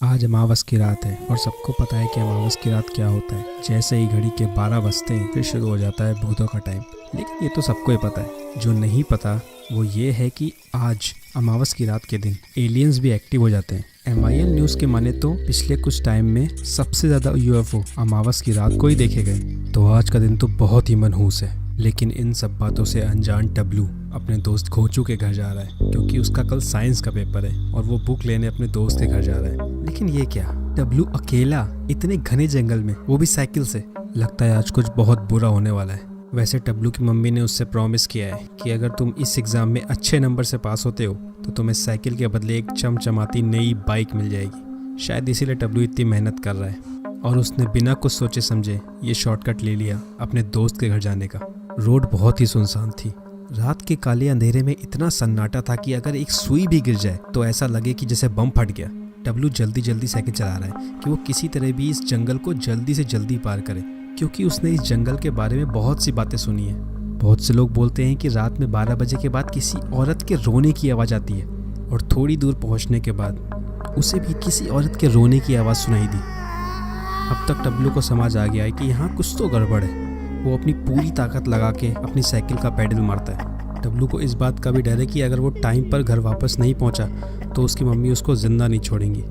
आज अमावस की रात है और सबको पता है कि अमावस की रात क्या होता है। जैसे ही घड़ी के 12 बजते हैं फिर शुरू हो जाता है भूतों का टाइम। लेकिन ये तो सबको ही पता है, जो नहीं पता वो ये है कि आज अमावस की रात के दिन एलियंस भी एक्टिव हो जाते हैं। MIL न्यूज़ के माने तो पिछले कुछ टाइम में सबसे ज़्यादा UFO अमावस की रात को ही देखे गए। तो आज का दिन तो बहुत ही मनहूस है। लेकिन इन सब बातों से अनजान टबलू अपने दोस्त घोंचू के घर जा रहा है, क्योंकि उसका कल साइंस का पेपर है और वो बुक लेने अपने दोस्त के घर जा रहा है। लेकिन ये क्या, टबलू अकेला इतने घने जंगल में, वो भी साइकिल से। लगता है आज कुछ बहुत बुरा होने वाला है। वैसे टबलू की मम्मी ने उससे प्रॉमिस किया है कि अगर तुम इस एग्जाम में अच्छे नंबर से पास होते हो तो तुम्हें साइकिल के बदले एक चमचमाती नई बाइक मिल जाएगी। शायद इसीलिए टबलू इतनी मेहनत कर रहा है और उसने बिना कुछ सोचे समझे ये शॉर्टकट ले लिया अपने दोस्त के घर जाने का। रोड बहुत ही सुनसान थी। रात के काले अंधेरे में इतना सन्नाटा था कि अगर एक सुई भी गिर जाए तो ऐसा लगे कि जैसे बम फट गया। टबलू जल्दी जल्दी साइकिल चला रहा है कि वो किसी तरह भी इस जंगल को जल्दी से जल्दी पार करे, क्योंकि उसने इस जंगल के बारे में बहुत सी बातें सुनी है। बहुत से लोग बोलते हैं कि रात में 12 बजे के बाद किसी औरत के रोने की आवाज़ आती है और थोड़ी दूर पहुंचने के बाद उसे भी किसी औरत के रोने की आवाज़ सुनाई दी। अब तक टबलू को समझ आ गया है कि यहाँ कुछ तो गड़बड़ है। वो अपनी पूरी ताकत लगा के अपनी साइकिल का पेडल मारता है। टबलू को इस बात का भी डर है कि अगर वो टाइम पर घर वापस नहीं पहुंचा तो उसकी मम्मी उसको जिंदा नहीं छोड़ेंगी।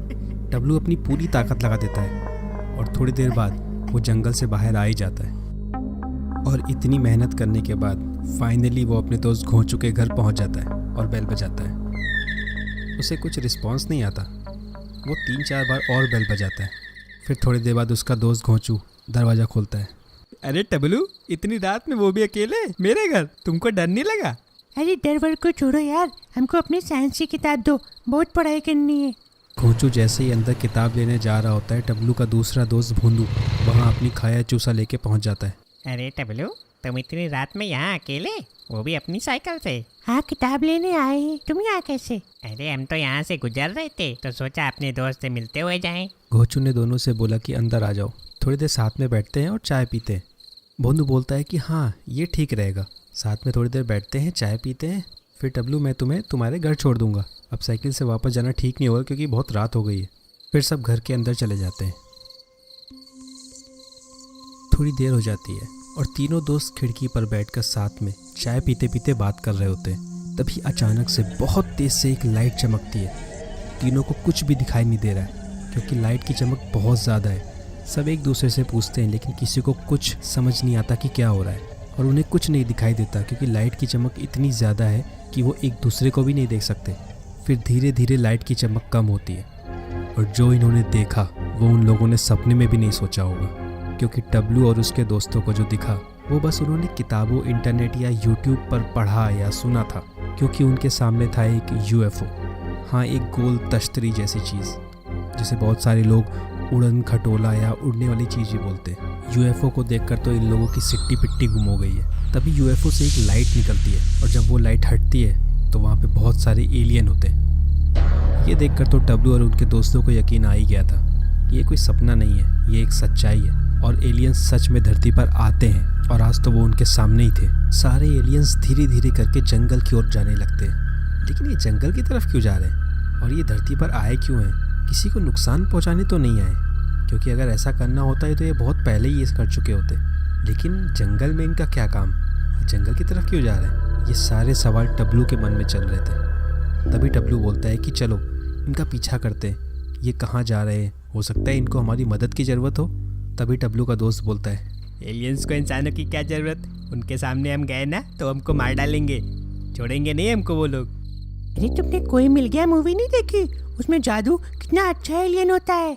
टबलू अपनी पूरी ताकत लगा देता है और थोड़ी देर बाद वो जंगल से बाहर आ ही जाता है। और इतनी मेहनत करने के बाद फाइनली वो अपने दोस्त घोंचू के घर पहुंच जाता है और बेल बजाता है। उसे कुछ रिस्पॉन्स नहीं आता। वो 3-4 बार और बेल बजाता है। फिर थोड़ी देर बाद उसका दोस्त घोंचू दरवाज़ा खोलता है। अरे टबलू, इतनी रात में वो भी अकेले मेरे घर, तुमको डर नहीं लगा? अरे डर वर को छोड़ो यार, हमको अपनी साइंस की किताब दो, बहुत पढ़ाई करनी है। घोंचू जैसे ही अंदर किताब लेने जा रहा होता है, टबलू का दूसरा दोस्त भोंदू वहाँ अपनी खाया चूसा लेके पहुँच जाता है। अरे टबलू, तुम इतनी रात में यहाँ अकेले, वो भी अपनी साइकिल से? हाँ, किताब लेने आए हैं। तुम यहाँ कैसे? अरे हम तो यहाँ से गुजर रहे थे तो सोचा अपने दोस्त से मिलते हुए जाएं। घोंचू ने दोनों से बोला कि अंदर आ जाओ, थोड़ी देर साथ में बैठते हैं और चाय पीते हैं। भोंदू बोलता है कि हाँ ये ठीक रहेगा, साथ में थोड़ी देर बैठते हैं, चाय पीते हैं, फिर टबलू मैं तुम्हें तुम्हारे घर छोड़ दूंगा। अब साइकिल से वापस जाना ठीक नहीं होगा क्योंकि बहुत रात हो गई है। फिर सब घर के अंदर चले जाते हैं। थोड़ी देर हो जाती है और तीनों दोस्त खिड़की पर बैठकर साथ में चाय पीते पीते बात कर रहे होते हैं। तभी अचानक से बहुत तेज से एक लाइट चमकती है। तीनों को कुछ भी दिखाई नहीं दे रहा है क्योंकि लाइट की चमक बहुत ज़्यादा है। सब एक दूसरे से पूछते हैं लेकिन किसी को कुछ समझ नहीं आता कि क्या हो रहा है और उन्हें कुछ नहीं दिखाई देता क्योंकि लाइट की चमक इतनी ज़्यादा है कि वो एक दूसरे को भी नहीं देख सकते। फिर धीरे धीरे लाइट की चमक कम होती है और जो इन्होंने देखा वो उन लोगों ने सपने में भी नहीं सोचा होगा, क्योंकि टबलू और उसके दोस्तों को जो दिखा वो बस उन्होंने किताबों, इंटरनेट या यूट्यूब पर पढ़ा या सुना था। क्योंकि उनके सामने था एक UFO। हाँ, एक गोल तश्तरी जैसी चीज़ जिसे बहुत सारे लोग उड़न खटोला या उड़ने वाली चीज़ भी बोलते हैं। UFO को देखकर तो इन लोगों की सिट्टी पिट्टी गुम हो गई है। तभी UFO से एक लाइट निकलती है और जब वो लाइट हटती है तो वहाँ पे बहुत सारे एलियन होते हैं। ये देखकर तो टबलू और उनके दोस्तों को यकीन आ ही गया था कि ये कोई सपना नहीं है, ये एक सच्चाई है और एलियंस सच में धरती पर आते हैं। और आज तो वो उनके सामने ही थे। सारे एलियंस धीरे धीरे करके जंगल की ओर जाने लगते हैं। लेकिन ये जंगल की तरफ क्यों जा रहे हैं और ये धरती पर आए क्यों हैं? किसी को नुकसान पहुंचाने तो नहीं आए, क्योंकि अगर ऐसा करना होता है तो ये बहुत पहले ही ये कर चुके होते। लेकिन जंगल में इनका क्या काम? ये जंगल की तरफ क्यों जा रहे हैं? ये सारे सवाल टबलू के मन में चल रहे थे। तभी टबलू बोलता है कि चलो इनका पीछा करते हैं, ये कहाँ जा रहे हैं, हो सकता है इनको हमारी मदद की ज़रूरत हो। तभी टबलू का दोस्त बोलता है, एलियंस को इंसानों की क्या ज़रूरत, उनके सामने हम गए ना तो हमको मार डालेंगे, छोड़ेंगे नहीं हमको वो लोग। अरे तुमने कोई मिल गया मूवी नहीं देखी? उसमें जादू कितना अच्छा एलियन होता है।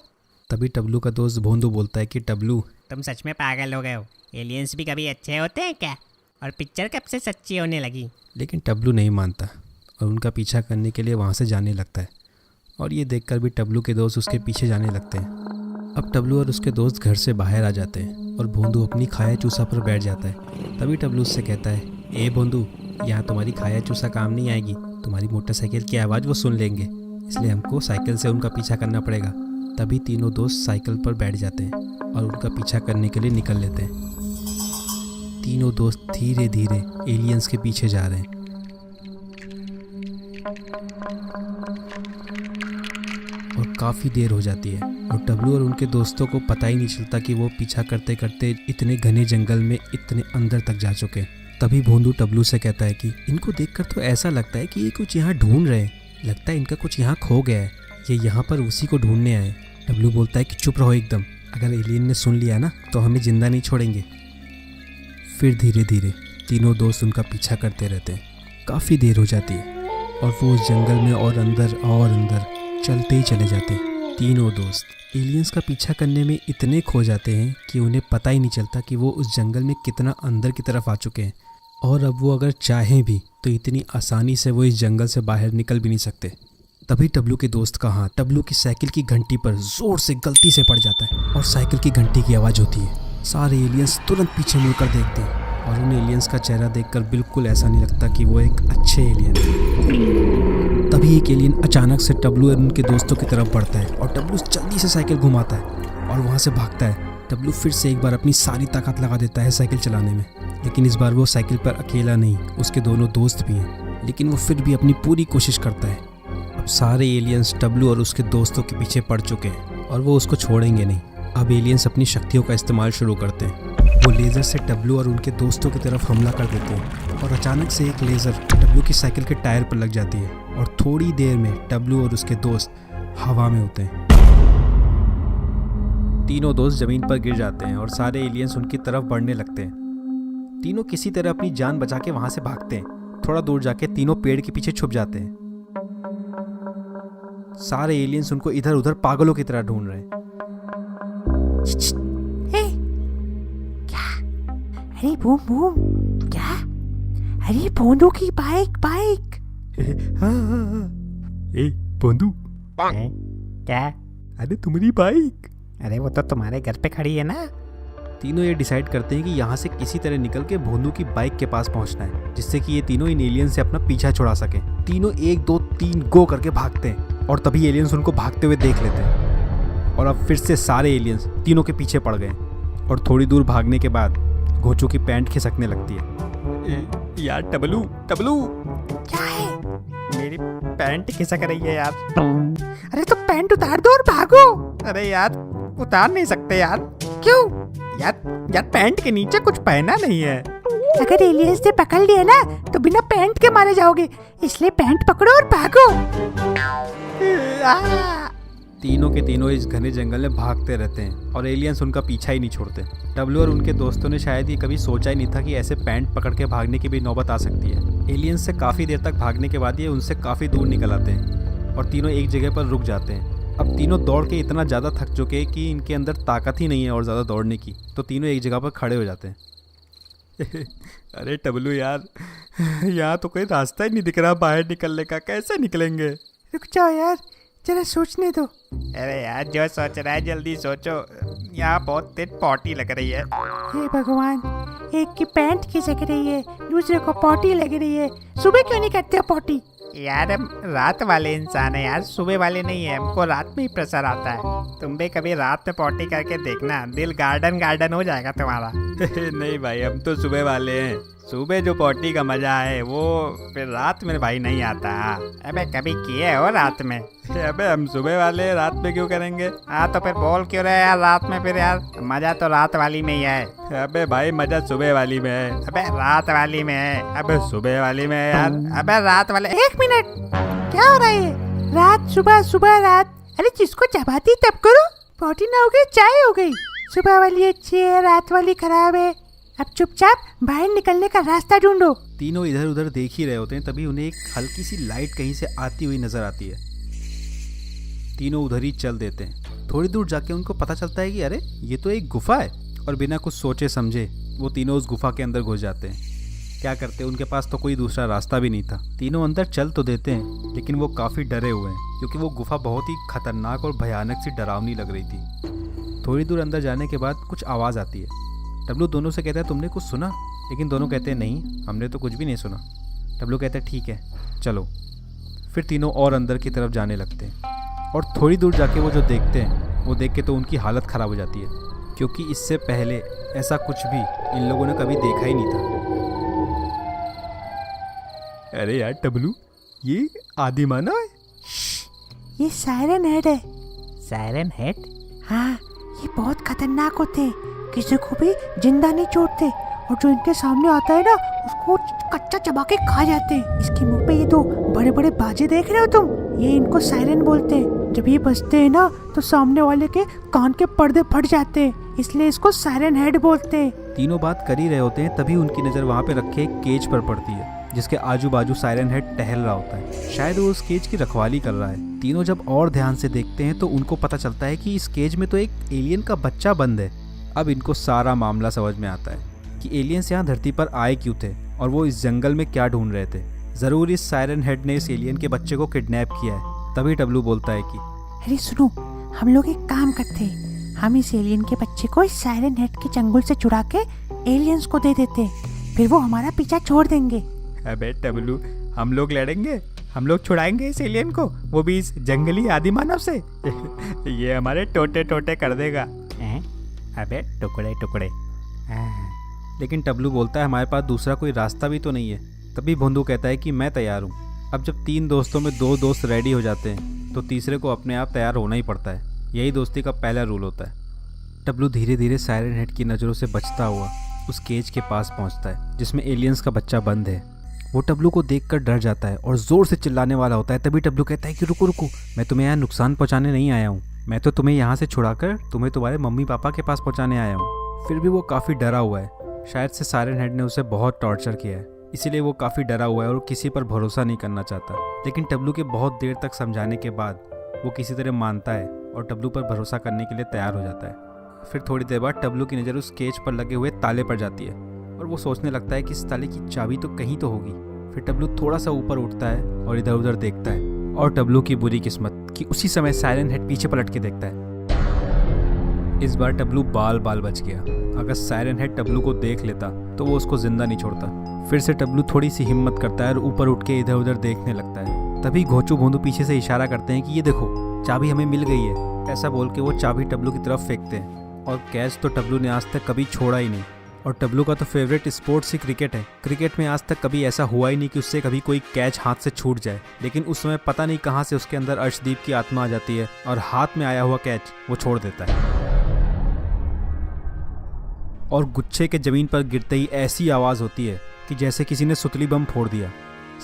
तभी टबलू का दोस्त भोंदू बोलता है कि टबलू, तुम सच में पागल हो गए हो, एलियंस भी कभी अच्छे होते हैं क्या? और पिक्चर कब से सच्ची होने लगी? लेकिन टबलू नहीं मानता और उनका पीछा करने के लिए वहाँ से जाने लगता है। और ये देखकर भी टबलू के दोस्त उसके पीछे जाने लगते हैं। अब टबलू और उसके दोस्त घर से बाहर आ जाते हैं और भोंदू अपनी खाया चूसा पर बैठ जाता है। तभी टबलू उससे कहता है, ए भोंदू, यहाँ तुम्हारी खाया चूसा काम नहीं आएगी, तुम्हारी मोटरसाइकिल की आवाज़ वो सुन लेंगे, इसलिए हमको साइकिल से उनका पीछा करना पड़ेगा। तभी तीनों दोस्त साइकिल पर बैठ जाते हैं और उनका पीछा करने के लिए निकल लेते हैं। तीनों दोस्त धीरे धीरे एलियंस के पीछे जा रहे हैं। और काफ़ी देर हो जाती है और डब्लू और उनके दोस्तों को पता ही नहीं चलता कि वो पीछा करते करते इतने घने जंगल में इतने अंदर तक जा चुके हैं। तभी भोंदू डब्लू से कहता है कि इनको देखकर तो ऐसा लगता है कि ये कुछ यहाँ ढूंढ रहे हैं, लगता है इनका कुछ यहाँ खो गया है, ये यहाँ पर उसी को ढूंढने आए। डब्लू बोलता है कि चुप रहो एकदम, अगर एलियन ने सुन लिया ना तो हमें जिंदा नहीं छोड़ेंगे। फिर धीरे धीरे तीनों दोस्त उनका पीछा करते रहते हैं। काफ़ी देर हो जाती है और वो उस जंगल में और अंदर चलते ही चले जाते हैं। तीनों दोस्त एलियंस का पीछा करने में इतने खो जाते हैं कि उन्हें पता ही नहीं चलता कि वो उस जंगल में कितना अंदर की तरफ आ चुके हैं और अब वो अगर चाहें भी तो इतनी आसानी से वो इस जंगल से बाहर निकल भी नहीं सकते। तभी डब्लू के दोस्त का हाथ डब्लू की साइकिल की घंटी पर जोर से गलती से पड़ जाता है और साइकिल की घंटी की आवाज़ होती है। सारे एलियंस तुरंत पीछे मुड़कर देखते हैं और उन एलियंस का चेहरा देखकर बिल्कुल ऐसा नहीं लगता कि वो एक अच्छे एलियन है। तभी एक एलियन अचानक से डब्लू और उनके दोस्तों की तरफ बढ़ता है और डब्लू जल्दी से साइकिल घुमाता है और वहाँ से भागता है। डब्लू फिर से एक बार अपनी सारी ताकत लगा देता है साइकिल चलाने में, लेकिन इस बार वो साइकिल पर अकेला नहीं, उसके दोनों दोस्त भी हैं, लेकिन वो फिर भी अपनी पूरी कोशिश करता है। अब सारे एलियंस डब्लू और उसके दोस्तों के पीछे पड़ चुके हैं और वो उसको छोड़ेंगे नहीं। अब एलियंस अपनी शक्तियों का इस्तेमाल शुरू करते हैं। वो लेज़र से डब्लू और उनके दोस्तों की तरफ हमला कर देते हैं और अचानक से एक लेज़र डब्लू की साइकिल के टायर पर लग जाती है और थोड़ी देर में डब्लू और उसके दोस्त हवा में होते हैं। तीनों दोस्त ज़मीन पर गिर जाते हैं और सारे एलियंस उनकी तरफ बढ़ने लगते हैं। तीनों किसी तरह अपनी जान बचा के वहाँ से भागते हैं। थोड़ा दूर जाके तीनों पेड़ के पीछे छुप जाते हैं। सारे एलियंस उनको इधर उधर पागलों की तरह ढूंढ रहे हैं। अरे बूम बूम, क्या? अरे भोंदू की बाइक। ए भोंदू, क्या? अरे तुम्हारी बाइक। अरे वो तो तुम्हारे घर पे खड़ी है ना। तीनों ये डिसाइड करते हैं कि यहाँ से किसी तरह निकल के भोंदू की बाइक के पास पहुँचना है, जिससे कि ये तीनों इन एलियन से अपना पीछा छुड़ा सके। तीनों 1 2 3 गो करके भागते हैं और तभी एलियंस उनको भागते हुए देख लेते हैं और अब फिर से सारे एलियंस तीनों के पीछे पड़ गए और थोड़ी दूर भागने के बाद घोंचू की पैंट खिसकने लगती है। यार टबलू क्या है? मेरी पैंट खिसक रही है यार। अरे तो पैंट उतार दो और भागो। अरे यार उतार नहीं सकते यार। क्यों? यार पैंट के नीचे कुछ पहना नहीं है। अगर एलियंस ने पकड़ लिया ना तो बिना पैंट के मारे जाओगे, इसलिए पैंट पकड़ो और भागो। तीनों के तीनों इस घने जंगल में भागते रहते हैं और एलियंस उनका पीछा ही नहीं छोड़ते। डब्लू और उनके दोस्तों ने शायद ये कभी सोचा ही नहीं था कि ऐसे पैंट पकड़ के भागने की भी नौबत आ सकती है। एलियंस से काफ़ी देर तक भागने के बाद ये उनसे काफ़ी दूर निकल आते हैं और तीनों एक जगह पर रुक जाते हैं। अब तीनों दौड़ के इतना ज़्यादा थक चुके हैं कि इनके अंदर ताकत ही नहीं है और ज़्यादा दौड़ने की, तो तीनों एक जगह पर खड़े हो जाते हैं। अरे टबलू यार, यहाँ तो कोई रास्ता ही नहीं दिख रहा बाहर निकलने का, कैसे निकलेंगे? रुक जाओ यार, जरा सोचने दो। अरे यार जो सोच रहा है जल्दी सोचो, यहाँ बहुत तेज पॉटी लग रही है। हे भगवान, एक की पैंट खिसक रही है, दूसरे को पॉटी लग रही है। सुबह क्यों नहीं करते हो पॉटी? यार हम रात वाले इंसान है यार, सुबह वाले नहीं है। हमको रात में ही प्रेशर आता है। तुम भी कभी रात में पॉटी करके देखना, दिल गार्डन हो जाएगा तुम्हारा। नहीं भाई, हम तो सुबह वाले हैं। सुबह जो पॉटी का मजा है वो फिर रात में भाई नहीं आता। अबे कभी किए हो रात में? अबे हम सुबह वाले, रात में क्यों करेंगे? हाँ तो फिर बोल क्यों रहे यार रात में? फिर यार मजा तो रात वाली में ही है। अबे भाई मजा सुबह वाली में है। अबे रात वाली में है। अबे सुबह वाली में है यार। अबे रात वाले। 1 मिनट, क्या हो रहा है? रात सुबह, सुबह रात। अरे जिसको चबाती तब करो। पॉटी ना हो गई, चाय हो गई। सुबह वाली अच्छी है, रात वाली खराब है। अब चुपचाप बाहर निकलने का रास्ता ढूंढो। तीनों इधर उधर देख ही रहे होते हैं, तभी उन्हें एक हल्की सी लाइट कहीं से आती हुई नजर आती है। तीनों उधर ही चल देते हैं। थोड़ी दूर जाके उनको पता चलता है कि अरे ये तो एक गुफा है, और बिना कुछ सोचे समझे वो तीनों उस गुफा के अंदर घुस जाते हैं। क्या करते, उनके पास तो कोई दूसरा रास्ता भी नहीं था। तीनों अंदर चल तो देते हैं, लेकिन वो काफ़ी डरे हुए हैं क्योंकि वो गुफा बहुत ही खतरनाक और भयानक सी डरावनी लग रही थी। थोड़ी दूर अंदर जाने के बाद कुछ आवाज़ आती है। डब्लू दोनों से कहता है तुमने कुछ सुना? लेकिन दोनों कहते हैं नहीं, हमने तो कुछ भी नहीं सुना। डब्लू कहता है ठीक है चलो। फिर तीनों और अंदर की तरफ जाने लगते हैं और थोड़ी दूर जाके वो जो देखते हैं वो देख के तो उनकी हालत ख़राब हो जाती है, क्योंकि इससे पहले ऐसा कुछ भी इन लोगों ने कभी देखा ही नहीं था। अरे यार डब्लू, ये आदिमानव है। ये सायरन हेड है। Siren head? हाँ, ये बहुत खतरनाक होते हैं, किसी को भी जिंदा नहीं छोड़ते और जो इनके सामने आता है ना उसको कच्चा चबा के खा जाते हैं। इसके मुंह पे ये दो बड़े बड़े बाजे देख रहे हो तुम, ये इनको सायरन बोलते हैं। जब ये बजते हैं ना तो सामने वाले के कान के पर्दे फट जाते हैं, इसलिए इसको सायरन हेड बोलते हैं। तीनों बात कर ही रहे होते हैं, तभी उनकी नज़र वहाँ पे रखे एक केज पर पड़ती है जिसके आजू बाजू सायरन हेड टहल रहा होता है। शायद वो उस केज की रखवाली कर रहा है। तीनों जब और ध्यान से देखते हैं तो उनको पता चलता है कि इस केज में तो एक एलियन का बच्चा बंद है। अब इनको सारा मामला समझ में आता है कि एलियंस यहाँ धरती पर आए क्यों थे और वो इस जंगल में क्या ढूंढ रहे थे। ज़रूर इस सायरन हेड ने इस एलियन के बच्चे को किडनैप किया है। तभी टबलू बोलता है कि अरे सुनो, हम लोग एक काम करते हैं, हम इस एलियन के बच्चे को इस सायरन हेड के चंगुल से छुड़ा के एलियंस को दे देते हैं, फिर वो हमारा पीछा छोड़ देंगे। अबे टबलू, हम लोग लड़ेंगे, हम लोग छुड़ाएंगे इस एलियन को, वो भी इस जंगली आदि मानव से। ये हमारे टोटे टोटे कर देगा। अबे टुकड़े टुकड़े। लेकिन टबलू बोलता है हमारे पास दूसरा कोई रास्ता भी तो नहीं है। तभी भोंदू कहता है कि मैं तैयार हूँ। अब जब 3 दोस्तों में 2 दोस्त रेडी हो जाते हैं तो तीसरे को अपने आप तैयार होना ही पड़ता है। यही दोस्ती का पहला रूल होता है। टबलू धीरे धीरे सायरन हेड की नज़रों से बचता हुआ उस केज के पास पहुंचता है जिसमें एलियंस का बच्चा बंद है। वो टबलू को देखकर डर जाता है और ज़ोर से चिल्लाने वाला होता है। तभी टबलू कहता है कि रुको रुको, मैं तुम्हें यहाँ नुकसान पहुँचाने नहीं आया हूँ, मैं तो तुम्हें यहाँ से छुड़ाकर तुम्हें तुम्हारे मम्मी पापा के पास पहुँचाने आया हूँ। फिर भी वो काफ़ी डरा हुआ है। शायद से सायरन हेड ने उसे बहुत टॉर्चर किया है, इसीलिए वो काफ़ी डरा हुआ है और किसी पर भरोसा नहीं करना चाहता। लेकिन टबलू के बहुत देर तक समझाने के बाद वो किसी तरह मानता है और टबलू पर भरोसा करने के लिए तैयार हो जाता है। फिर थोड़ी देर बाद टबलू की नज़र उस केज पर लगे हुए ताले पर जाती है और वो सोचने लगता है कि इस ताले की चाबी तो कहीं तो होगी। फिर टबलू थोड़ा सा ऊपर उठता है और इधर उधर देखता है और टबलू की बुरी किस्मत कि उसी समय सायरन हेड पीछे पलट के देखता है। इस बार टबलू बाल बाल बच गया। अगर सायरन हेड टबलू को देख लेता तो वो उसको जिंदा नहीं छोड़ता। फिर से टबलू थोड़ी सी हिम्मत करता है और ऊपर उठ के इधर उधर देखने लगता है। तभी घोचू भोंदू पीछे से इशारा करते हैं कि ये देखो, चाबी हमें मिल गई है। ऐसा बोल के वो चाबी टबलू की तरफ फेंकते हैं और कैच तो टबलू ने आज तक कभी छोड़ा ही नहीं। और टबलू का तो फेवरेट स्पोर्ट्स ही क्रिकेट है। क्रिकेट में आज तक कभी ऐसा हुआ ही नहीं कि उससे कभी कोई कैच हाथ से छूट जाए। लेकिन उस समय पता नहीं कहाँ से उसके अंदर अर्शदीप की आत्मा आ जाती है और हाथ में आया हुआ कैच वो छोड़ देता है और गुच्छे के जमीन पर गिरते ही ऐसी आवाज़ होती है कि जैसे किसी ने सुतली बम फोड़ दिया।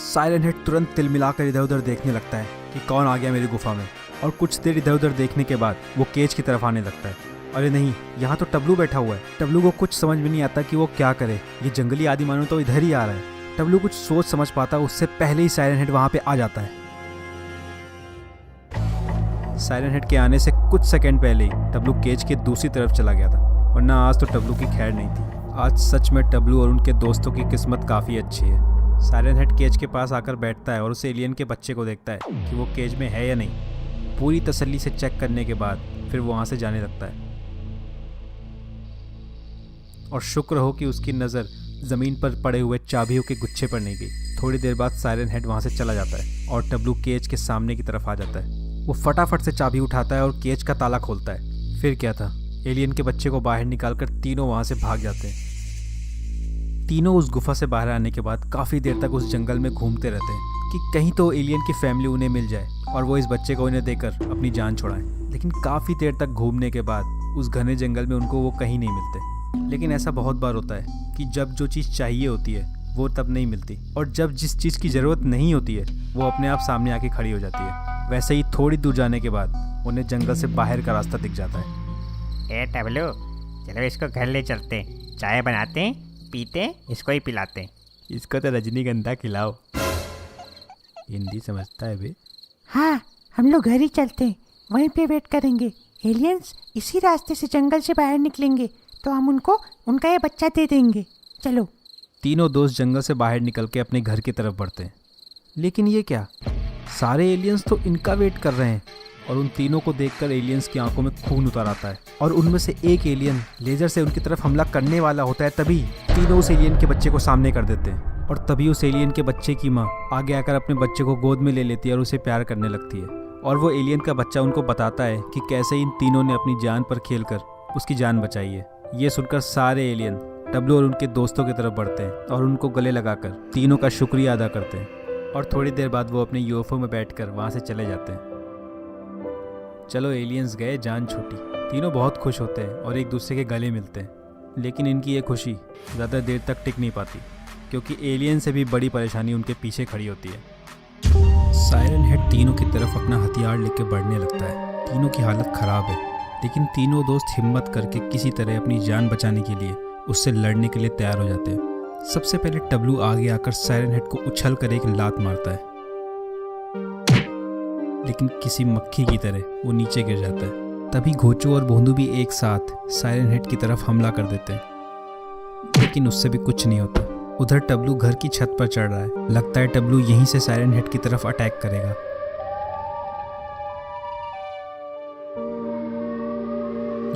सायरन हेड तुरंत तिलमिलाकर इधर उधर देखने लगता है कि कौन आ गया मेरी गुफा में, और कुछ देर इधर उधर देखने के बाद वो केज की तरफ आने लगता है। अरे नहीं, यहाँ तो टबलू बैठा हुआ है। टबलू को कुछ समझ में नहीं आता कि वो क्या करे। ये जंगली आदि मानव तो इधर ही आ रहा है। टबलू कुछ सोच समझ पाता उससे पहले ही सायरन हेड वहाँ पे आ जाता है। सायरन हेड के आने से कुछ सेकंड पहले ही टबलू केज के दूसरी तरफ चला गया था, वरना आज तो टबलू की खैर नहीं थी। आज सच में टबलू और उनके दोस्तों की किस्मत काफ़ी अच्छी है। सायरन हेड केज के पास आकर बैठता है और उस एलियन के बच्चे को देखता है कि वो केज में है या नहीं। पूरी तसल्ली से चेक करने के बाद फिर वो वहाँ से जाने लगता है और शुक्र हो कि उसकी नज़र ज़मीन पर पड़े हुए चाबियों के गुच्छे पर नहीं गई। थोड़ी देर बाद सायरन हेड वहाँ से चला जाता है और टबलू केज के सामने की तरफ आ जाता है। वो फटाफट से चाबी उठाता है और केज का ताला खोलता है। फिर क्या था, एलियन के बच्चे को बाहर निकालकर तीनों वहाँ से भाग जाते हैं। तीनों उस गुफा से बाहर आने के बाद काफ़ी देर तक उस जंगल में घूमते रहते हैं कि कहीं तो एलियन की फैमिली उन्हें मिल जाए और वो इस बच्चे को उन्हें देकर अपनी जान छुड़ाएं। लेकिन काफ़ी देर तक घूमने के बाद उस घने जंगल में उनको वो कहीं नहीं मिलते। लेकिन ऐसा बहुत बार होता है कि जब जो चीज़ चाहिए होती है वो तब नहीं मिलती, और जब जिस चीज़ की ज़रूरत नहीं होती है वो अपने आप सामने आके खड़ी हो जाती है। वैसे ही थोड़ी दूर जाने के बाद उन्हें जंगल से बाहर का रास्ता दिख जाता है। ए टबलू, चलो इसको घर ले चलते, चाय बनाते हैं, पीते, इसको ही पिलाते। इसको तो रजनीगंधा खिलाओ। हिंदी समझता है बे। हाँ, हम लोग घर ही चलते हैं, वहीं पे वेट करेंगे। एलियंस इसी रास्ते से जंगल से बाहर निकलेंगे तो हम उनको उनका ये बच्चा दे देंगे। चलो। तीनों दोस्त जंगल से बाहर निकल के अपने घर की तरफ बढ़ते हैं। लेकिन ये क्या, सारे एलियंस तो इनका वेट कर रहे हैं। और उन तीनों को देखकर एलियंस की आंखों में खून उतर आता है और उनमें से एक एलियन लेजर से उनकी तरफ हमला करने वाला होता है। तभी तीनों उस एलियन के बच्चे को सामने कर देते हैं और तभी उस एलियन के बच्चे की माँ आगे आकर अपने बच्चे को गोद में ले लेती है और उसे प्यार करने लगती है। और वो एलियन का बच्चा उनको बताता है कि कैसे इन तीनों ने अपनी जान पर खेलकर उसकी जान बचाई है। ये सुनकर सारे एलियन टबलू और उनके दोस्तों की तरफ बढ़ते हैं और उनको गले लगाकर तीनों का शुक्रिया अदा करते हैं। और थोड़ी देर बाद वो अपने यूएफओ में बैठकर वहाँ से चले जाते हैं। चलो एलियंस गए, जान छूटी। तीनों बहुत खुश होते हैं और एक दूसरे के गले मिलते हैं, लेकिन इनकी ये खुशी ज़्यादा देर तक टिक नहीं पाती, क्योंकि एलियन से भी बड़ी परेशानी उनके पीछे खड़ी होती है। सायरन हेड तीनों की तरफ अपना हथियार लेकर बढ़ने लगता है। तीनों की हालत ख़राब है, लेकिन तीनों दोस्त हिम्मत करके किसी तरह अपनी जान बचाने के लिए उससे लड़ने के लिए तैयार हो जाते हैं। सबसे पहले टबलू आगे आकर सायरन हेड को उछल कर एक लात मारता है, लेकिन किसी मक्खी की तरह वो नीचे गिर जाता है। तभी घोचू और भोंदू भी एक साथ सायरन हेड की तरफ हमला कर देते हैं, लेकिन उससे भी कुछ नहीं होता। उधर टबलू घर की छत पर चढ़ रहा है। लगता है टबलू यहीं से सायरन हेड की तरफ अटैक करेगा,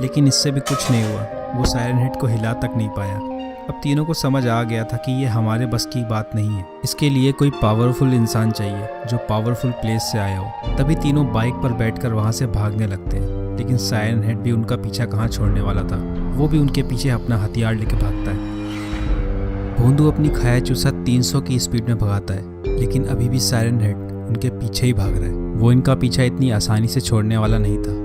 लेकिन इससे भी कुछ नहीं हुआ। वो सायरन हेड को हिला तक नहीं पाया। अब तीनों को समझ आ गया था कि ये हमारे बस की बात नहीं है। इसके लिए कोई पावरफुल इंसान चाहिए जो पावरफुल प्लेस से आया हो। तभी तीनों बाइक पर बैठकर वहां से भागने लगते हैं, लेकिन सायरन हेड भी उनका पीछा कहाँ छोड़ने वाला था। वो भी उनके पीछे अपना हथियार लेके भागता है। भोंदू अपनी खाया चूसा 300 की स्पीड में भगाता है, लेकिन अभी भी सायरन हेड उनके पीछे ही भाग रहा है। वो इनका पीछा इतनी आसानी से छोड़ने वाला नहीं था।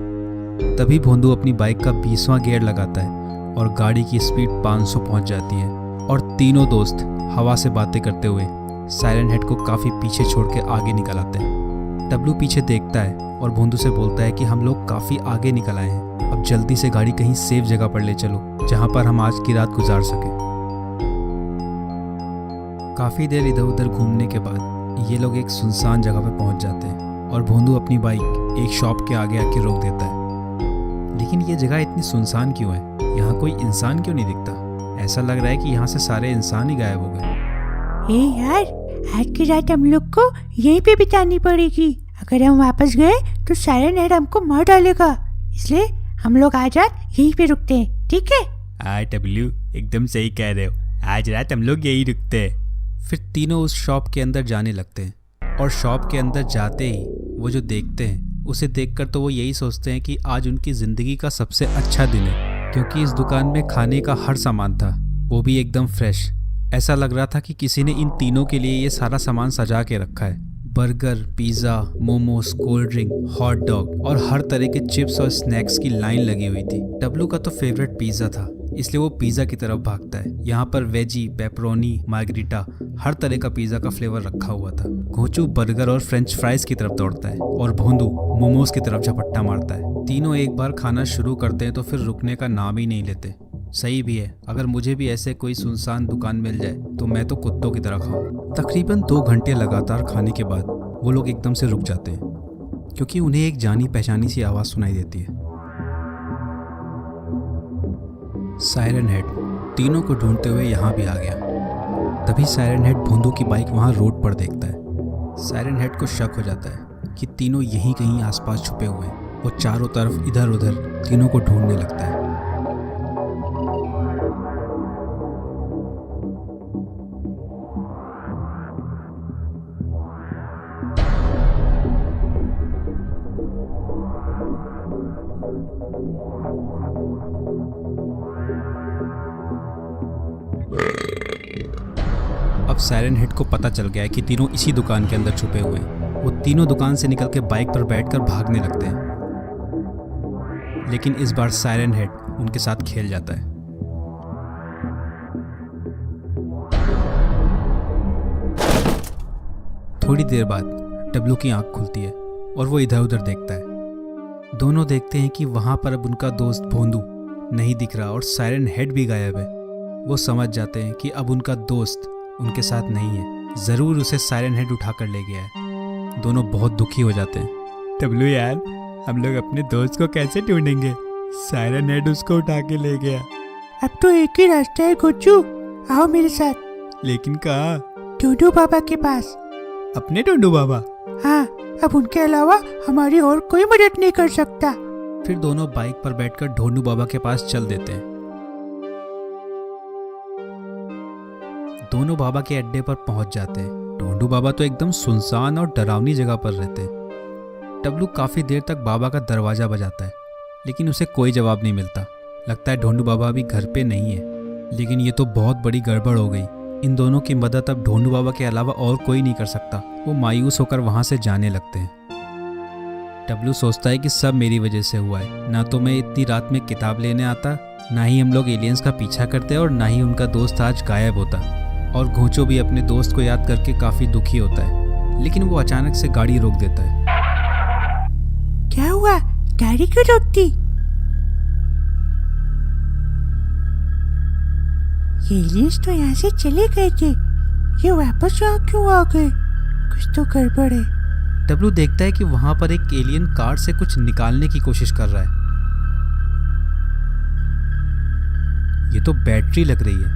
तभी भोंदू अपनी बाइक का 20वां गियर लगाता है और गाड़ी की स्पीड 500 पहुंच जाती है, और तीनों दोस्त हवा से बातें करते हुए सायरन हेड को काफ़ी पीछे छोड़ के आगे निकल आते हैं। टबलू पीछे देखता है और भोंदू से बोलता है कि हम लोग काफ़ी आगे निकल आए हैं, अब जल्दी से गाड़ी कहीं सेफ जगह पर ले चलो जहाँ पर हम आज की रात गुजार सकें। काफ़ी देर इधर उधर घूमने के बाद ये लोग एक सुनसान जगह पर पहुँच जाते हैं और भोंदू अपनी बाइक एक शॉप के आगे आके रोक देता है। लेकिन ये जगह इतनी सुनसान क्यों है? यहाँ कोई इंसान क्यों नहीं दिखता? ऐसा लग रहा है कि यहाँ से सारे इंसान ही गायब हो गए। यार, आज की रात हम लोग को यहीं पे बितानी पड़ेगी। अगर हम वापस गए तो सायरन हेड हमको मार डालेगा, इसलिए हम लोग आज रात यहीं पे रुकते हैं, ठीक है? टबलू एकदम सही कह रहे हो, आज रात हम लोग यहीं रुकते हैं। फिर तीनों उस शॉप के अंदर जाने लगते हैं, और शॉप के अंदर जाते ही वो जो देखते हैं उसे देखकर तो वो यही सोचते हैं कि आज उनकी ज़िंदगी का सबसे अच्छा दिन है, क्योंकि इस दुकान में खाने का हर सामान था, वो भी एकदम फ्रेश। ऐसा लग रहा था कि किसी ने इन तीनों के लिए ये सारा सामान सजा के रखा है। Burger, pizza, momos, cold drink, hot dog और हर तरह के चिप्स और स्नैक्स की लाइन लगी हुई थी। टबलू का तो फेवरेट पिज़्ज़ा था, इसलिए वो पिज़्ज़ा की तरफ भागता है। यहाँ पर वेजी, पेपरोनी, मार्गरीटा, हर तरह का पिज़्ज़ा का फ्लेवर रखा हुआ था। घोचू बर्गर और फ्रेंच फ्राइज की तरफ दौड़ता है और भोंदू मोमोज की तरफ झपट्टा मारता है। तीनों एक बार खाना शुरू करते हैं तो फिर रुकने का नाम ही नहीं लेते। सही भी है, अगर मुझे भी ऐसे कोई सुनसान दुकान मिल जाए तो मैं तो कुत्तों की तरह खाऊं। तकरीबन 2 घंटे लगातार खाने के बाद वो लोग एकदम से रुक जाते हैं, क्योंकि उन्हें एक जानी पहचानी सी आवाज़ सुनाई देती है। सायरन हेड तीनों को ढूंढते हुए यहाँ भी आ गया। तभी सायरन हेड भोंदू की बाइक वहाँ रोड पर देखता है। सायरन हेड को शक हो जाता है कि तीनों यहीं कहीं आसपास छुपे हुए हैं। वो चारों तरफ इधर उधर तीनों को ढूंढने लगता है। अब सायरन हेड को पता चल गया है कि तीनों इसी दुकान के अंदर छुपे हुए हैं। वो तीनों दुकान से निकल के बाइक पर बैठकर भागने लगते हैं, लेकिन इस बार सायरन हेड उनके साथ खेल जाता है। थोड़ी देर बाद टबलू की आंख खुलती है और वो इधर उधर देखता है। दोनों देखते हैं कि वहां पर अब उनका दोस्त भोंदू नहीं दिख रहा और सायरन हेड भी गायब है। वो समझ जाते हैं कि अब उनका दोस्त उनके साथ नहीं है, ज़रूर उसे सायरन हेड उठाकर ले गया है। दोनों बहुत दुखी हो जाते हैं। टबलू यार, हम लोग अपने दोस्त को कैसे ढूंढेंगे? सायरन हेड उसको उठा के ले गया। अब तो एक ही रास्ता है घोचू, आओ मेरे साथ। लेकिन कहाँ? डोडो बाबा के पास। अपने टोंडू बाबा? हाँ, अब उनके अलावा हमारी और कोई मदद नहीं कर सकता। फिर दोनों बाइक पर बैठकर ढोंडू बाबा के पास चल देते हैं। दोनों बाबा के अड्डे पर पहुंच जाते हैं। ढोंडू बाबा तो एकदम सुनसान और डरावनी जगह पर रहते हैं। टबलू काफी देर तक बाबा का दरवाजा बजाता है, लेकिन उसे कोई जवाब नहीं मिलता। लगता है ढोंडू बाबा अभी घर पे नहीं है। लेकिन ये तो बहुत बड़ी गड़बड़ हो गई। इन दोनों की मदद अब ढोंडू बाबा के अलावा और कोई नहीं कर सकता। वो मायूस होकर वहां से जाने लगते हैं। डब्लू सोचता है कि सब मेरी वजह से हुआ है। ना तो मैं इतनी रात में किताब लेने आता, ना ही हम लोग एलियंस का पीछा करते और ना ही उनका दोस्त आज गायब होता। और घोंचो भी अपने दोस्त को याद करके काफ़ी दुखी होता है, लेकिन वो अचानक से गाड़ी रोक देता है। क्या हुआ? गाड़ी क्यों रोकती? ये एलियंस तो यहाँ से चले गए थे, ये वापस यहाँ क्यों आ गए? कुछ तो गड़बड़ है। डब्लू देखता है कि वहां पर एक एलियन कार से कुछ निकालने की कोशिश कर रहा है। ये तो बैटरी लग रही है,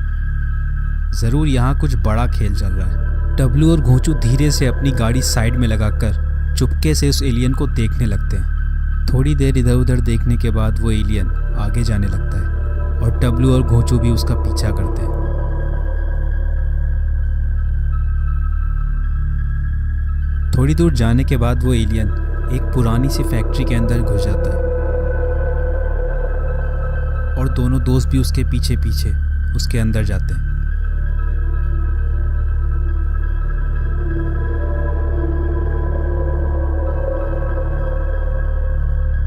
जरूर यहाँ कुछ बड़ा खेल चल रहा है। डब्लू और घोंचू धीरे से अपनी गाड़ी साइड में लगाकर चुपके से उस एलियन को देखने लगते हैं। थोड़ी देर इधर उधर देखने के बाद वो एलियन आगे जाने लगता है और डब्लू और घोंचू भी उसका पीछा करते हैं। थोड़ी दूर जाने के बाद वो एलियन एक पुरानी सी फैक्ट्री के अंदर घुस जाता है और दोनों दोस्त भी उसके पीछे पीछे उसके अंदर जाते हैं।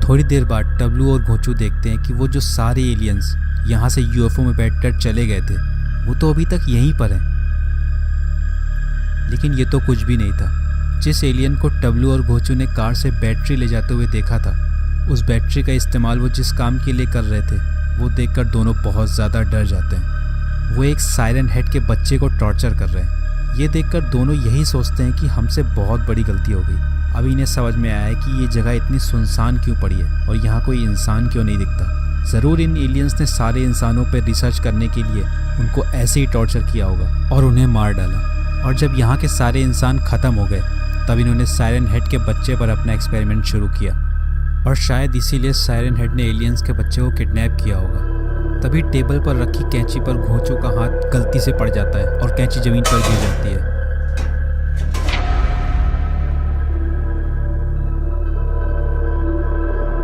थोड़ी देर बाद डब्लू और घोंचू देखते हैं कि वो जो सारे एलियंस यहाँ से यूएफओ में बैठकर चले गए थे, वो तो अभी तक यहीं पर हैं। लेकिन ये तो कुछ भी नहीं था। जिस एलियन को डब्लू और घोंचू ने कार से बैटरी ले जाते हुए देखा था, उस बैटरी का इस्तेमाल वो जिस काम के लिए कर रहे थे, वो देखकर दोनों बहुत ज़्यादा डर जाते हैं। वो एक सायरन हेड के बच्चे को टॉर्चर कर रहे हैं। ये देखकर दोनों यही सोचते हैं कि हमसे बहुत बड़ी गलती हो गई। अब इन्हें समझ में आया है कि ये जगह इतनी सुनसान क्यों पड़ी है और यहाँ कोई इंसान क्यों नहीं दिखता। ज़रूर इन एलियंस ने सारे इंसानों पर रिसर्च करने के लिए उनको ऐसे ही टॉर्चर किया होगा और उन्हें मार डाला। और जब यहाँ के सारे इंसान ख़त्म हो गए, तब इन्होंने सायरन हेड के बच्चे पर अपना एक्सपेरिमेंट शुरू किया और शायद इसीलिए सायरन हेड ने एलियंस के बच्चे को किडनैप किया होगा। तभी टेबल पर रखी कैंची पर घोंचू का हाथ गलती से पड़ जाता है और कैंची जमीन पर गिर जाती है।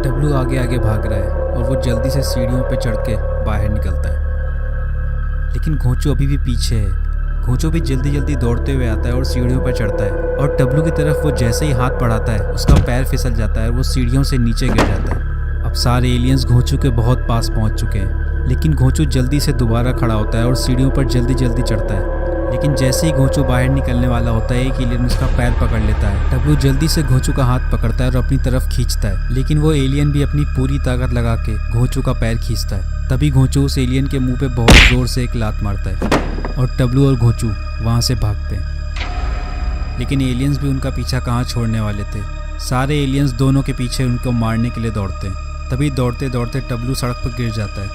डब्लू आगे आगे भाग रहा है और वो जल्दी से सीढ़ियों पर चढ़ के बाहर निकलता है, लेकिन घोंचू अभी भी पीछे है। घोंचू भी जल्दी जल्दी दौड़ते हुए आता है और सीढ़ियों पर चढ़ता है और डब्लू की तरफ वो जैसे ही हाथ बढ़ाता है, उसका पैर फिसल जाता है और वो सीढ़ियों से नीचे गिर जाता है। अब सारे एलियंस घोंचू के बहुत पास पहुंच चुके हैं, लेकिन घोंचू जल्दी से दोबारा खड़ा होता है और सीढ़ियों पर जल्दी जल्दी चढ़ता है। लेकिन जैसे ही घोंचू बाहर निकलने वाला होता है, एक एलियन उसका पैर पकड़ लेता है। डब्लू जल्दी से घोंचू का हाथ पकड़ता है और अपनी तरफ खींचता है, लेकिन वो एलियन भी अपनी पूरी ताकत लगा के घोंचू का पैर खींचता है। तभी घोंचू उस एलियन के मुंह पे बहुत जोर से एक लात मारता है और डब्लू और घोंचू वहाँ से भागते हैं। लेकिन एलियंस भी उनका पीछा कहाँ छोड़ने वाले थे। सारे एलियंस दोनों के पीछे उनको मारने के लिए दौड़ते हैं। तभी दौड़ते दौड़ते डब्लू सड़क पर गिर जाता है।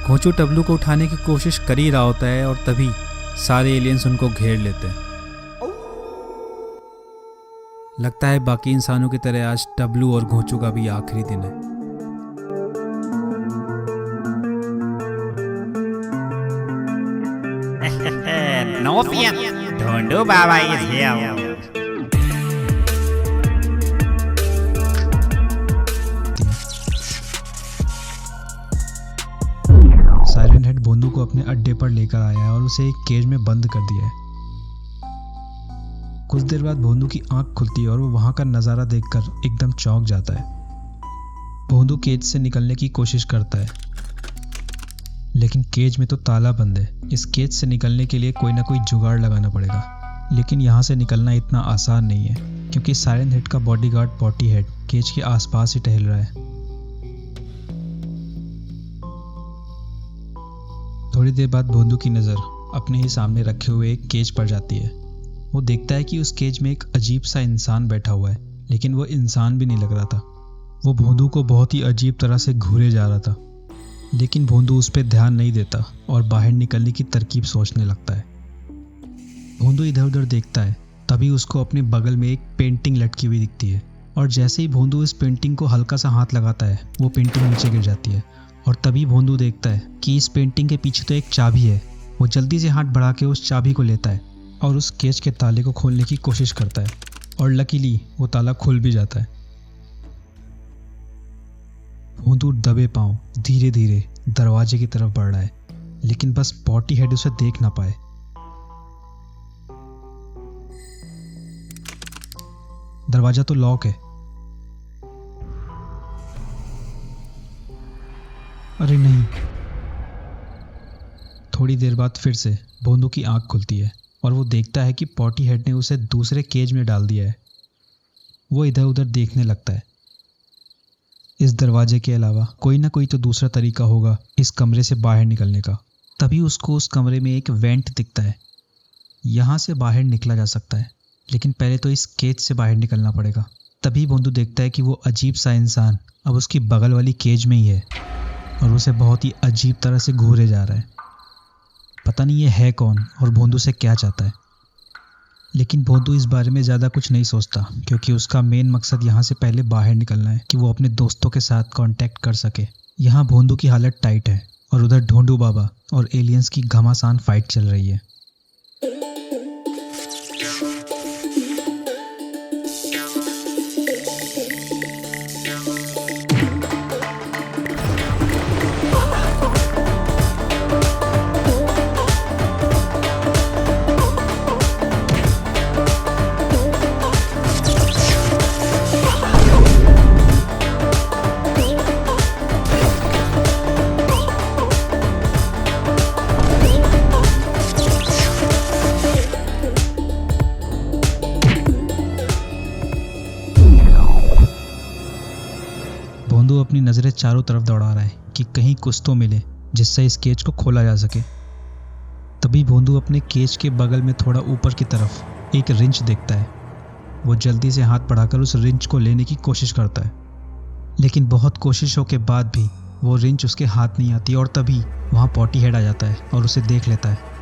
घोंचू डब्लू को उठाने की कोशिश कर ही रहा होता है और तभी सारे एलियंस उनको घेर लेते हैं। लगता है बाकी इंसानों की तरह आज डब्लू और घोंचू का भी आखिरी दिन है। No fear. Dhondu Baba is here. Siren head Bhondu को अपने अड्डे पर लेकर आया है और उसे एक केज में बंद कर दिया है। कुछ देर बाद भोंदू की आंख खुलती है और वो वहां का नज़ारा देखकर एकदम चौंक जाता है। भोंदू केज से निकलने की कोशिश करता है, लेकिन केज में तो ताला बंद है। इस केज से निकलने के लिए कोई ना कोई जुगाड़ लगाना पड़ेगा, लेकिन यहाँ से निकलना इतना आसान नहीं है क्योंकि सायरन हेड का बॉडीगार्ड पॉटी हेड केज के आसपास ही टहल रहा है। थोड़ी देर बाद भोंदू की नज़र अपने ही सामने रखे हुए एक केज पर जाती है। वो देखता है कि उस केज में एक अजीब सा इंसान बैठा हुआ है, लेकिन वो इंसान भी नहीं लग रहा था। वो भोंदू को बहुत ही अजीब तरह से घूरे जा रहा था, लेकिन भोंदू उस पर ध्यान नहीं देता और बाहर निकलने की तरकीब सोचने लगता है। भोंदू इधर उधर देखता है, तभी उसको अपने बगल में एक पेंटिंग लटकी हुई दिखती है और जैसे ही भोंदू इस पेंटिंग को हल्का सा हाथ लगाता है, वो पेंटिंग नीचे गिर जाती है और तभी भोंदू देखता है कि इस पेंटिंग के पीछे तो एक चाबी है। वो जल्दी से हाथ बढ़ा के उस चाबी को लेता है और उस केज के ताले को खोलने की कोशिश करता है और लकीली वो ताला खुल भी जाता है। भोंदू दबे पांव धीरे धीरे दरवाजे की तरफ बढ़ रहा है, लेकिन बस पॉटी हेड उसे देख ना पाए। दरवाजा तो लॉक है, अरे नहीं। थोड़ी देर बाद फिर से भोंदू की आंख खुलती है और वो देखता है कि पॉटी हेड ने उसे दूसरे केज में डाल दिया है। वो इधर उधर देखने लगता है। इस दरवाजे के अलावा कोई ना कोई तो दूसरा तरीका होगा इस कमरे से बाहर निकलने का। तभी उसको उस कमरे में एक वेंट दिखता है। यहाँ से बाहर निकला जा सकता है, लेकिन पहले तो इस केज से बाहर निकलना पड़ेगा। तभी भोंदू देखता है कि वो अजीब सा इंसान अब उसकी बगल वाली केज में ही है और उसे बहुत ही अजीब तरह से घूरे जा रहा है। पता नहीं ये है कौन और भोंदू से क्या चाहता है। लेकिन भोंदू इस बारे में ज़्यादा कुछ नहीं सोचता, क्योंकि उसका मेन मकसद यहाँ से पहले बाहर निकलना है कि वो अपने दोस्तों के साथ कांटेक्ट कर सके। यहाँ भोंदू की हालत टाइट है और उधर ढोंडू बाबा और एलियंस की घमासान फाइट चल रही है। भोंदू अपनी नज़रें चारों तरफ दौड़ा रहा है कि कहीं कुछ तो मिले जिससे इस केज को खोला जा सके। तभी भोंदू अपने केज के बगल में थोड़ा ऊपर की तरफ एक रिंच देखता है। वो जल्दी से हाथ बढ़ाकर उस रिंच को लेने की कोशिश करता है, लेकिन बहुत कोशिशों के बाद भी वो रिंच उसके हाथ नहीं आती। और तभी वहाँ पॉटी हेड आ जाता है और उसे देख लेता है।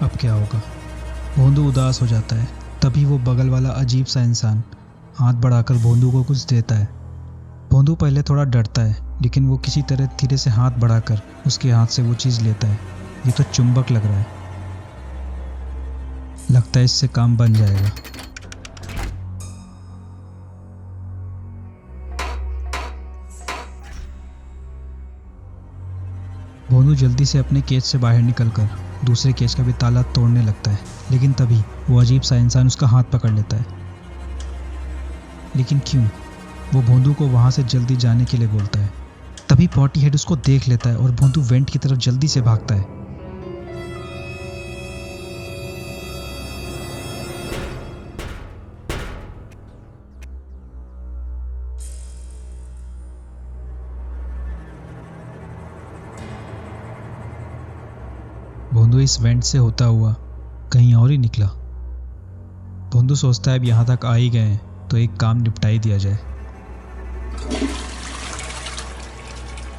अब क्या होगा? भोंदू उदास हो जाता है। तभी वो बगल वाला अजीब सा इंसान हाथ बढ़ाकर भोंदू को कुछ देता है। भोंदू पहले थोड़ा डरता है, लेकिन वो किसी तरह धीरे से हाथ बढ़ाकर उसके हाथ से वो चीज़ लेता है। ये तो चुंबक लग रहा है। लगता है इससे काम बन जाएगा। भोंदू जल्दी से अपने केज से बाहर निकलकर दूसरे केज का भी ताला तोड़ने लगता है, लेकिन तभी वो अजीब सा इंसान उसका हाथ पकड़ लेता है। लेकिन क्यों? वो भोंदू को वहां से जल्दी जाने के लिए बोलता है। तभी पॉटी हेड उसको देख लेता है और भोंदू वेंट की तरफ जल्दी से भागता है। भोंदू इस वेंट से होता हुआ कहीं और ही निकला। भोंदू सोचता है अब यहाँ तक आ ही गए हैं तो एक काम निपटा ही दिया जाए।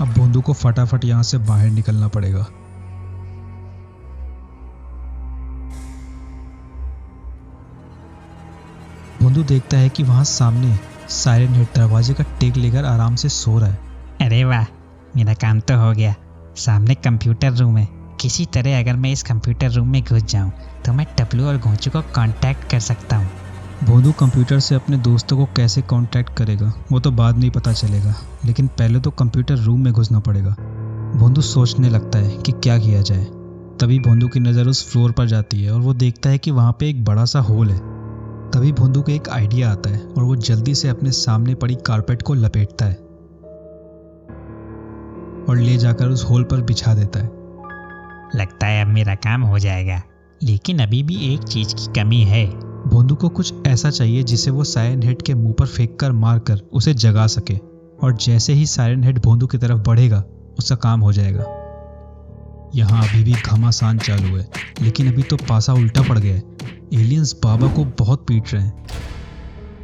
अब भोंदू को फटाफट यहाँ से बाहर निकलना पड़ेगा। भोंदू देखता है कि वहाँ सामने साइरन हेड दरवाजे का टेक लेकर आराम से सो रहा है। अरे वाह, मेरा काम तो हो गया। सामने कंप्यूटर रूम है। किसी तरह अगर मैं इस कंप्यूटर रूम में घुस जाऊं तो मैं टपलू और घोंचू को कांटेक्ट कर सकता हूं। भोंदू कंप्यूटर से अपने दोस्तों को कैसे कांटेक्ट करेगा वो तो बाद में ही पता चलेगा, लेकिन पहले तो कंप्यूटर रूम में घुसना पड़ेगा। भोंदू सोचने लगता है कि क्या किया जाए। तभी भोंदू की नज़र उस फ्लोर पर जाती है और वो देखता है कि वहाँ पे एक बड़ा सा होल है। तभी भोंदू को एक आइडिया आता है और वो जल्दी से अपने सामने पड़ी कारपेट को लपेटता है और ले जाकर उस होल पर बिछा देता है। लगता है अब मेरा काम हो जाएगा, लेकिन अभी भी एक चीज की कमी है। भोंदू को कुछ ऐसा चाहिए जिसे वो सायरन हेड के मुंह पर फेंक कर मारकर उसे जगा सके, और जैसे ही सायरन हेड भोंदू की तरफ बढ़ेगा उसका काम हो जाएगा। यहाँ अभी भी घमासान चालू है, लेकिन अभी तो पासा उल्टा पड़ गया है। एलियंस बाबा को बहुत पीट रहे हैं।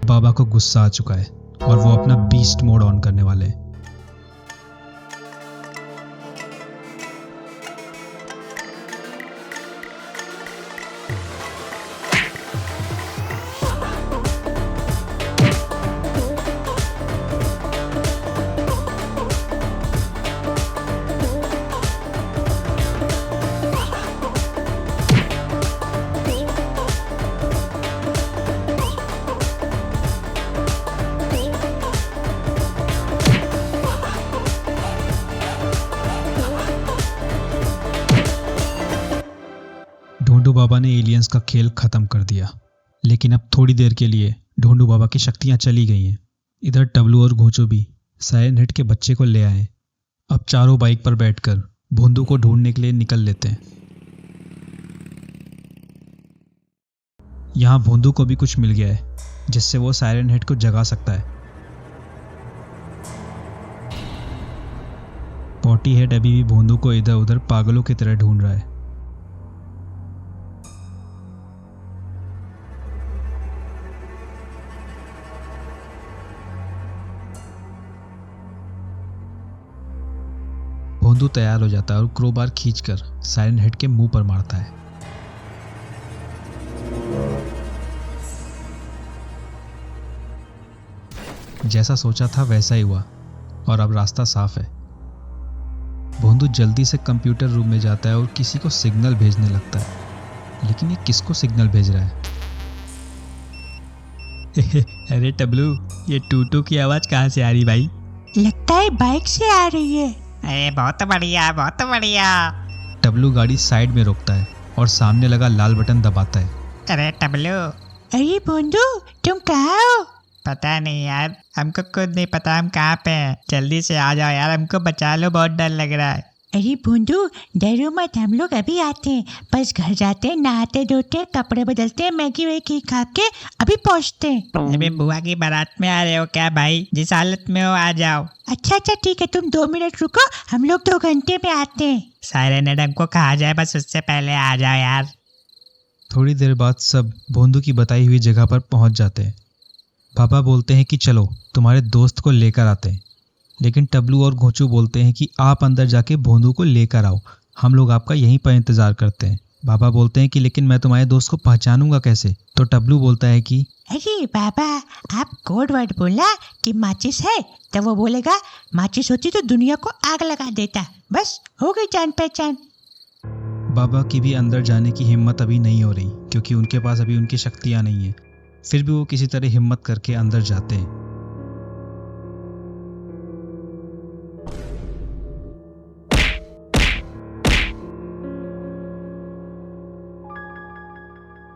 बाबा को गुस्सा आ चुका है और वो अपना बीस्ट मोड ऑन करने वाले हैं। ढोंडू बाबा ने एलियंस का खेल खत्म कर दिया, लेकिन अब थोड़ी देर के लिए ढोंडू बाबा की शक्तियां चली गई हैं। इधर टबलू और घोंचू भी साइरन हेड के बच्चे को ले आए। अब चारों बाइक पर बैठकर भोंदू को ढूंढने के लिए निकल लेते हैं। यहाँ भोंदू को भी कुछ मिल गया है जिससे वो साइरन हेड को जगा सकता है। पॉटी हेड अभी भी भोंदू को इधर उधर पागलों की तरह ढूंढ रहा है। भोंदू तैयार हो जाता है और क्रोबार खींचकर साइरन हेड के मुंह पर मारता है। जैसा सोचा था वैसा ही हुआ और अब रास्ता साफ है। भोंदू जल्दी से कंप्यूटर रूम में जाता है और किसी को सिग्नल भेजने लगता है, लेकिन ये किसको सिग्नल भेज रहा है? अरे टबलू, ये टूटू की आवाज कहाँ से आ रही भाई? लगता है बाइक से आ रही है। अरे बहुत बढ़िया, बहुत बढ़िया। टबलू गाड़ी साइड में रोकता है और सामने लगा लाल बटन दबाता है। अरे टबलू, अरे बोंदू, तुम कहाँ हो? पता नहीं यार, हमको खुद नहीं पता हम कहाँ पे हैं। जल्दी से आ जाओ यार, हमको बचा लो, बहुत डर लग रहा है। अरे बोंदू, डरो मत, हम लोग अभी आते हैं। बस घर जाते हैं, नहाते धोते, कपड़े बदलते हैं, मैगी वैगी खा के अभी पहुँचते हैं। अभी बुआ की बारात में आ रहे हो क्या भाई? जिस हालत में हो आ जाओ। अच्छा ठीक है, तुम 2 मिनट रुको, हम लोग 2 घंटे में आते हैं। साइरन हेड हमको कहा जाए, बस उससे पहले आ जाओ यार। थोड़ी देर बाद सब भोंदू की बताई हुई जगह पर पहुंच जाते हैं। पापा बोलते हैं कि चलो तुम्हारे दोस्त को लेकर आते हैं, लेकिन टबलू और घोंचू बोलते हैं कि आप अंदर जाके भोंदू को लेकर आओ, हम लोग आपका यहीं पर इंतज़ार करते हैं। बाबा बोलते हैं कि लेकिन मैं तुम्हारे दोस्त को पहचानूंगा कैसे? तो टबलू बोलता है कि अरे बाबा, आप कोड वर्ड बोला कि माचिस है, तो वो बोलेगा माचिस होती तो दुनिया को आग लगा देता। बस हो गई जान पहचान। बाबा की भी अंदर जाने की हिम्मत अभी नहीं हो रही, क्योंकि उनके पास अभी उनकी शक्तियाँ नहीं हैं। फिर भी वो किसी तरह हिम्मत करके अंदर जाते हैं।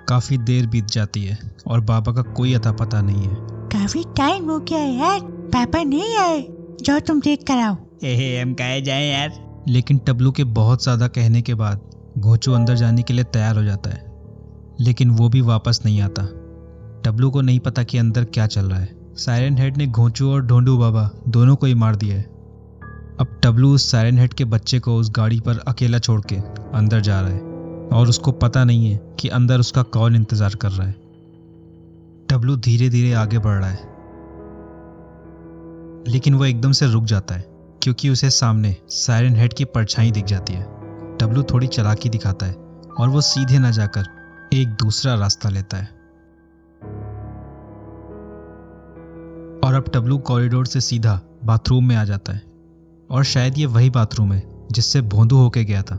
काफी देर बीत जाती है और बाबा का कोई अता पता नहीं है। काफी टाइम हो गया है यार, पापा नहीं आए। जाओ तुम देख कर आओ। हम कहे जाए यार? लेकिन टबलू के बहुत ज्यादा कहने के बाद घोंचू अंदर जाने के लिए तैयार हो जाता है, लेकिन वो भी वापस नहीं आता। टबलू को नहीं पता कि अंदर क्या चल रहा है। साइरन हेड ने घोंचू और ढोंडू बाबा दोनों को ही मार दिया है। अब टबलू उस साइरन हेड के बच्चे को उस गाड़ी पर अकेला छोड़ के अंदर जा रहा है और उसको पता नहीं है कि अंदर उसका कौन इंतजार कर रहा है। टबलू धीरे धीरे आगे बढ़ रहा है, लेकिन वो एकदम से रुक जाता है क्योंकि उसे सामने साइरन हेड की परछाई दिख जाती है। टबलू थोड़ी चालाकी दिखाता है और वो सीधे न जाकर एक दूसरा रास्ता लेता है। और अब टबलू कॉरिडोर से सीधा बाथरूम में आ जाता है, और शायद ये वही बाथरूम है जिससे भोंदू होके गया था।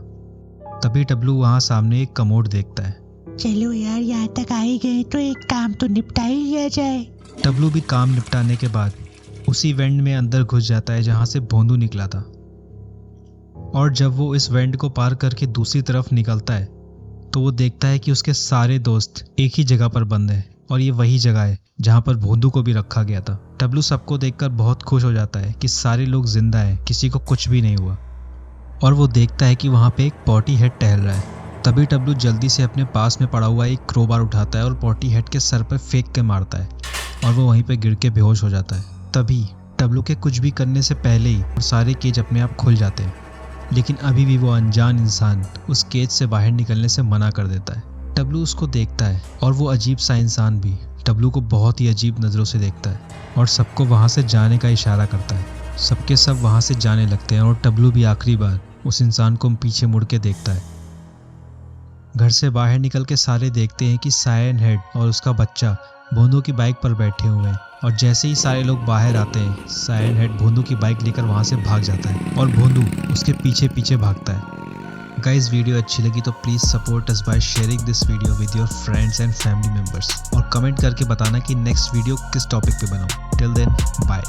तभी टबलू वहां सामने एक कमोड देखता है। चलो यार, यहाँ तक आ ही गए तो एक काम तो निपटा ही लिया जाए। टबलू भी काम निपटाने के बाद उसी वेंट में अंदर घुस जाता है जहां से भोंदू निकला था। और जब वो इस वेंट को पार करके दूसरी तरफ निकलता है तो वो देखता है कि उसके सारे दोस्त एक ही जगह पर बंद हैं, और ये वही जगह है जहां पर भोंदू को भी रखा गया था। टबलू सबको देखकर बहुत खुश हो जाता है कि सारे लोग जिंदा हैं, किसी को कुछ भी नहीं हुआ। और वो देखता है कि वहाँ पे एक पॉटी हेड टहल रहा है। तभी टबलू जल्दी से अपने पास में पड़ा हुआ एक क्रोबार उठाता है और पॉटी हेड के सर पर फेंक के मारता है, और वो वहीं पे गिर के बेहोश हो जाता है। तभी टबलू के कुछ भी करने से पहले ही सारे केज अपने आप खुल जाते हैं, लेकिन अभी भी वो अनजान इंसान उस केज से बाहर निकलने से मना कर देता है। टबलू उसको देखता है और वो अजीब सा इंसान भी टबलू को बहुत ही अजीब नज़रों से देखता है और सबको वहाँ से जाने का इशारा करता है। सबके सब वहाँ से जाने लगते हैं और टबलू भी आखिरी बार उस इंसान को पीछे मुड़ के देखता है। घर से बाहर निकल के सारे देखते हैं कि साइरन हेड और उसका बच्चा भोंदू की बाइक पर बैठे हुए हैं, और जैसे ही सारे लोग बाहर आते हैं साइरन हेड भोंदू की बाइक लेकर वहाँ से भाग जाता है और भोंदू उसके पीछे पीछे भागता है। गाइस, वीडियो अच्छी लगी तो please support us by sharing this video with your friends and family members, और कमेंट करके बताना कि नेक्स्ट वीडियो किस टॉपिक पे बनाऊं। Till then, bye.